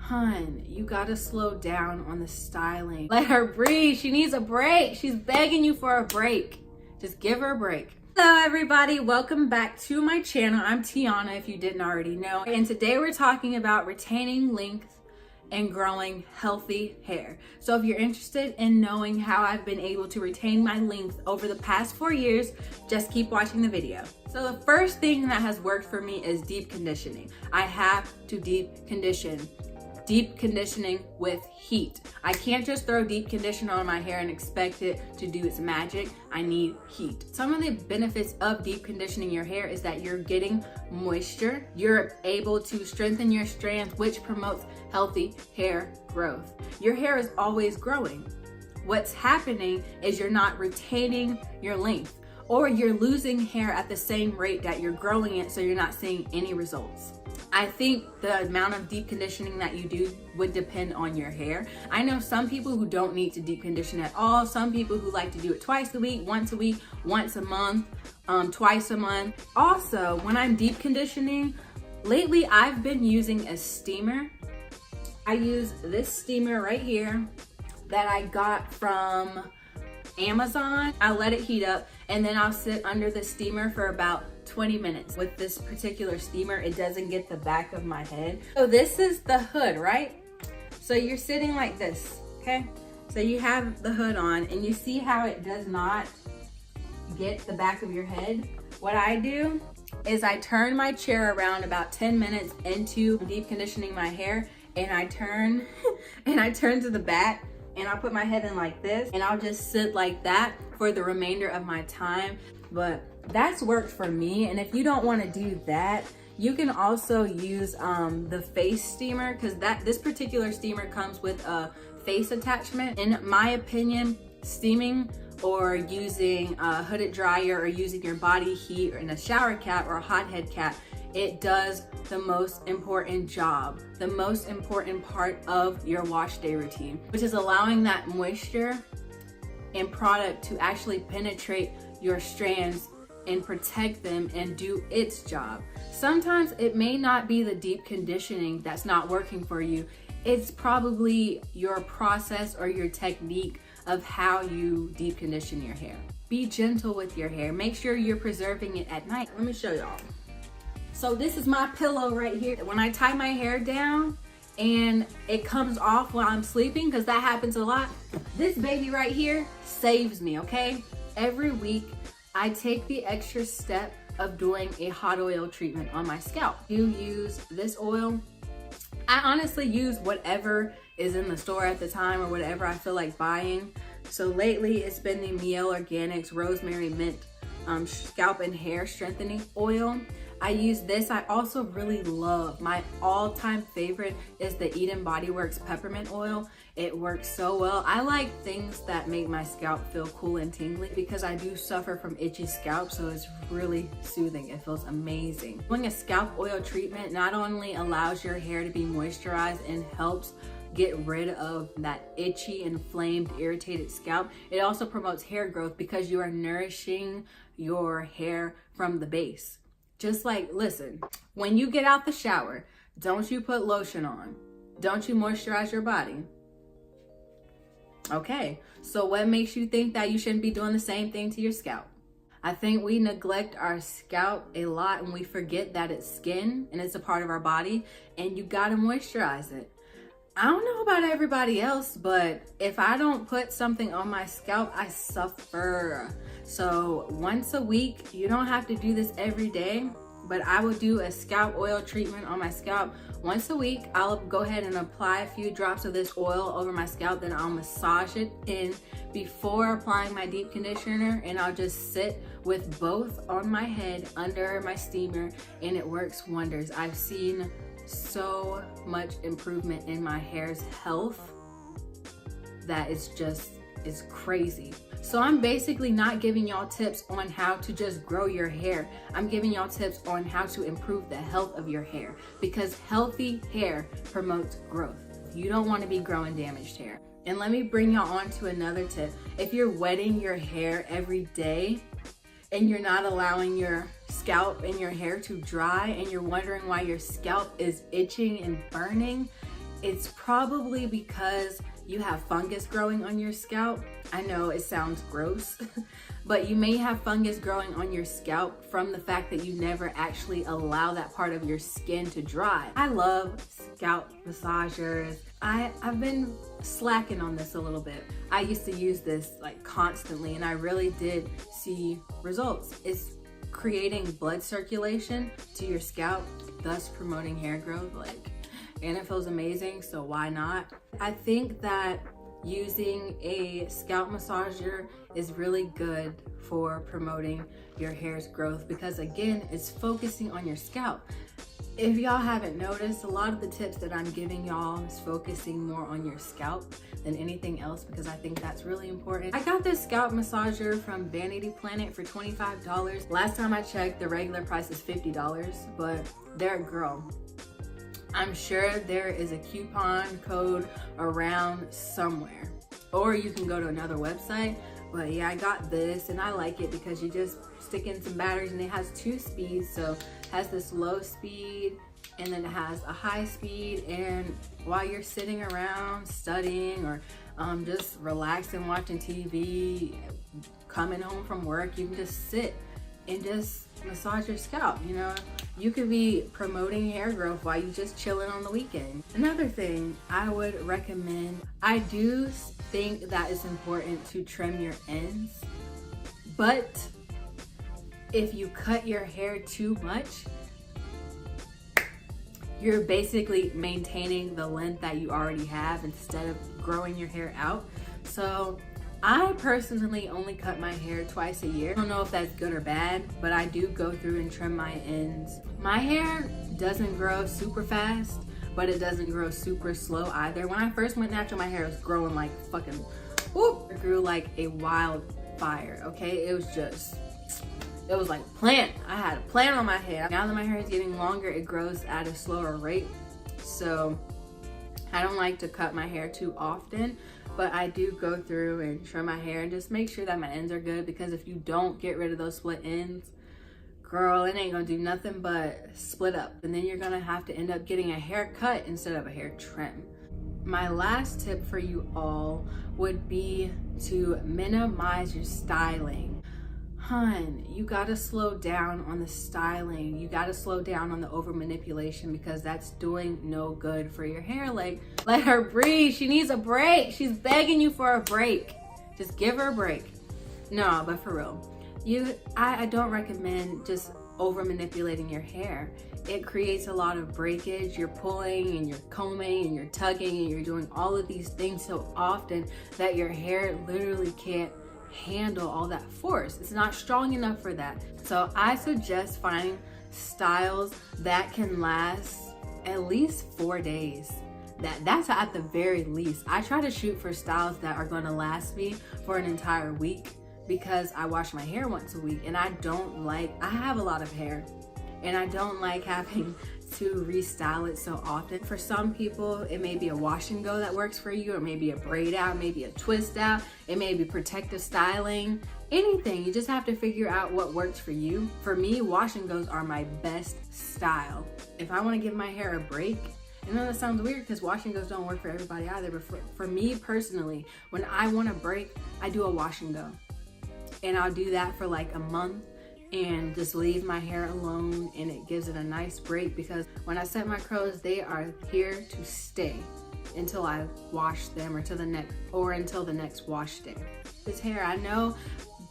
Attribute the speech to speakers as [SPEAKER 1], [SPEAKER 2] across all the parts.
[SPEAKER 1] Hun, you gotta slow down on the styling. Let her breathe. She needs a break. She's begging you for a break. Just give her a break. Hello everybody, welcome back to my channel. I'm Tiana, if you didn't already know. And today we're talking about retaining length and growing healthy hair. So if you're interested in knowing how I've been able to retain my length over the past 4 years, just keep watching the video. So the first thing that has worked for me is deep conditioning. I have to deep condition. Deep conditioning with heat. I can't just throw deep conditioner on my hair and expect it to do its magic. I need heat. Some of the benefits of deep conditioning your hair is that you're getting moisture. You're able to strengthen your strands, which promotes healthy hair growth. Your hair is always growing. What's happening is you're not retaining your length, or you're losing hair at the same rate that you're growing it, so you're not seeing any results. I think the amount of deep conditioning that you do would depend on your hair. I know some people who don't need to deep condition at all. Some people who like to do it twice a week, once a month, twice a month. Also, when I'm deep conditioning, lately I've been using a steamer. I use this steamer right here that I got from Amazon. I let it heat up and then I'll sit under the steamer for about 20 minutes. With this particular steamer, it doesn't get the back of my head. So this is the hood, right? So you're sitting like this, okay? So you have the hood on and you see how it does not get the back of your head. What I do is I turn my chair around about 10 minutes into deep conditioning my hair, and I turn and I turn to the back and I'll put my head in like this and I'll just sit like that for the remainder of my time. But that's worked for me. And if you don't want to do that, you can also use the face steamer, because this particular steamer comes with a face attachment. In my opinion, steaming or using a hooded dryer or using your body heat or in a shower cap or a hot head cap, it does the most important job, the most important part of your wash day routine, which is allowing that moisture and product to actually penetrate your strands and protect them and do its job. Sometimes it may not be the deep conditioning that's not working for you. It's probably your process or your technique of how you deep condition your hair. Be gentle with your hair. Make sure you're preserving it at night. Let me show y'all. So this is my pillow right here. When I tie my hair down and it comes off while I'm sleeping, because that happens a lot, this baby right here saves me, okay? Every week, I take the extra step of doing a hot oil treatment on my scalp. You use this oil. I honestly use whatever is in the store at the time or whatever I feel like buying. So lately it's been the Miel Organics Rosemary Mint Scalp and Hair Strengthening Oil. I use this. I also really love, my all-time favorite is the Eden Body Works Peppermint Oil. It works so well. I like things that make my scalp feel cool and tingly because I do suffer from itchy scalp, so it's really soothing. It feels amazing. Doing a scalp oil treatment not only allows your hair to be moisturized and helps get rid of that itchy, inflamed, irritated scalp, it also promotes hair growth because you are nourishing your hair from the base. Just like, listen, when you get out the shower, don't you put lotion on? Don't you moisturize your body? Okay, so what makes you think that you shouldn't be doing the same thing to your scalp? I think we neglect our scalp a lot and we forget that it's skin and it's a part of our body and you gotta moisturize it. I don't know about everybody else, but if I don't put something on my scalp, I suffer. So once a week, you don't have to do this every day, but I will do a scalp oil treatment on my scalp once a week. I'll go ahead and apply a few drops of this oil over my scalp, then I'll massage it in before applying my deep conditioner, and I'll just sit with both on my head under my steamer, and it works wonders. I've seen so much improvement in my hair's health that it's crazy. So I'm basically not giving y'all tips on how to just grow your hair. I'm giving y'all tips on how to improve the health of your hair, because healthy hair promotes growth. You don't want to be growing damaged hair. And let me bring y'all on to another tip. If you're wetting your hair every day and you're not allowing your scalp and your hair to dry and you're wondering why your scalp is itching and burning, It's probably because you have fungus growing on your scalp. I know it sounds gross, but you may have fungus growing on your scalp from the fact that you never actually allow that part of your skin to dry. I love scalp massagers. I've been slacking on this a little bit. I used to use this like constantly, and I really did see results. It's creating blood circulation to your scalp, thus promoting hair growth, and it feels amazing, so why not? I think that using a scalp massager is really good for promoting your hair's growth because, again, it's focusing on your scalp. If y'all haven't noticed, a lot of the tips that I'm giving y'all is focusing more on your scalp than anything else because I think that's really important. I got this scalp massager from Vanity Planet for $25. Last time I checked, the regular price is $50, but girl, I'm sure there is a coupon code around somewhere, or you can go to another website. But yeah, I got this and I like it because you just stick in some batteries, and it has 2 speeds. So it has this low speed and then it has a high speed, and while you're sitting around studying or just relaxing, watching TV, coming home from work, you can just sit and just massage your scalp. You know, you could be promoting hair growth while you just chilling on the weekend. Another thing I would recommend, I do think that it's important to trim your ends, but if you cut your hair too much, you're basically maintaining the length that you already have instead of growing your hair out. So I personally only cut my hair twice a year. I don't know if that's good or bad, but I do go through and trim my ends. My hair doesn't grow super fast, but it doesn't grow super slow either. When I first went natural, my hair was growing like fucking, whoop. It grew like a wildfire, okay? It was like plant. I had a plant on my head. Now that my hair is getting longer, it grows at a slower rate. So I don't like to cut my hair too often, but I do go through and trim my hair and just make sure that my ends are good, because if you don't get rid of those split ends, girl, it ain't gonna do nothing but split up. And then you're gonna have to end up getting a haircut instead of a hair trim. My last tip for you all would be to minimize your styling. Hun, you gotta slow down on the styling. You gotta slow down on the over manipulation, because that's doing no good for your hair. Like, let her breathe. She needs a break. She's begging you for a break. Just give her a break. No, but for real, I don't recommend just over manipulating your hair. It creates a lot of breakage. You're pulling and you're combing and you're tugging and you're doing all of these things so often that your hair literally can't handle all that force. It's not strong enough for that. So I suggest finding styles that can last at least 4 days. That's at the very least. I try to shoot for styles that are going to last me for an entire week, because I wash my hair once a week, and I have a lot of hair, and I don't like having to restyle it so often. For some people, it may be a wash and go that works for you, or maybe a braid out, maybe a twist out, it may be protective styling, anything. You just have to figure out what works for you. For me, wash and goes are my best style. If I want to give my hair a break, and then that sounds weird because wash and goes don't work for everybody either, but for me personally, when I want a break, I do a wash and go. And I'll do that for like a month and just leave my hair alone, and it gives it a nice break, because when I set my curls, they are here to stay until I wash them, or until the next wash day. This hair, I know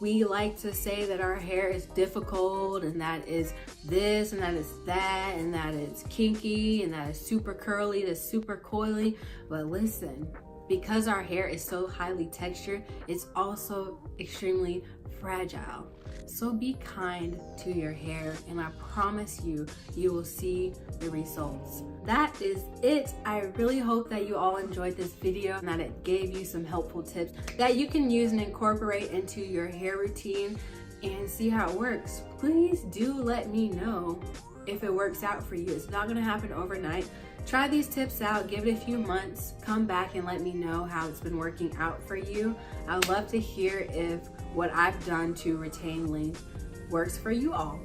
[SPEAKER 1] we like to say that our hair is difficult, and that is this, and that is that, and that it's kinky, and that is super curly, that's super coily. But listen, because our hair is so highly textured, it's also extremely fragile. So be kind to your hair, and I promise you, you will see the results. That is it. I really hope that you all enjoyed this video and that it gave you some helpful tips that you can use and incorporate into your hair routine and see how it works. Please do let me know if it works out for you. It's not gonna happen overnight. Try these tips out, give it a few months, come back and let me know how it's been working out for you. I'd love to hear if what I've done to retain length works for you all.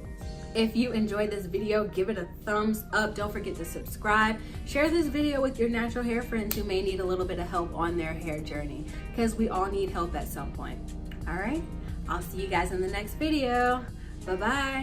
[SPEAKER 1] If you enjoyed this video, give it a thumbs up. Don't forget to subscribe. Share this video with your natural hair friends who may need a little bit of help on their hair journey, because we all need help at some point. All right, I'll see you guys in the next video. Bye-bye.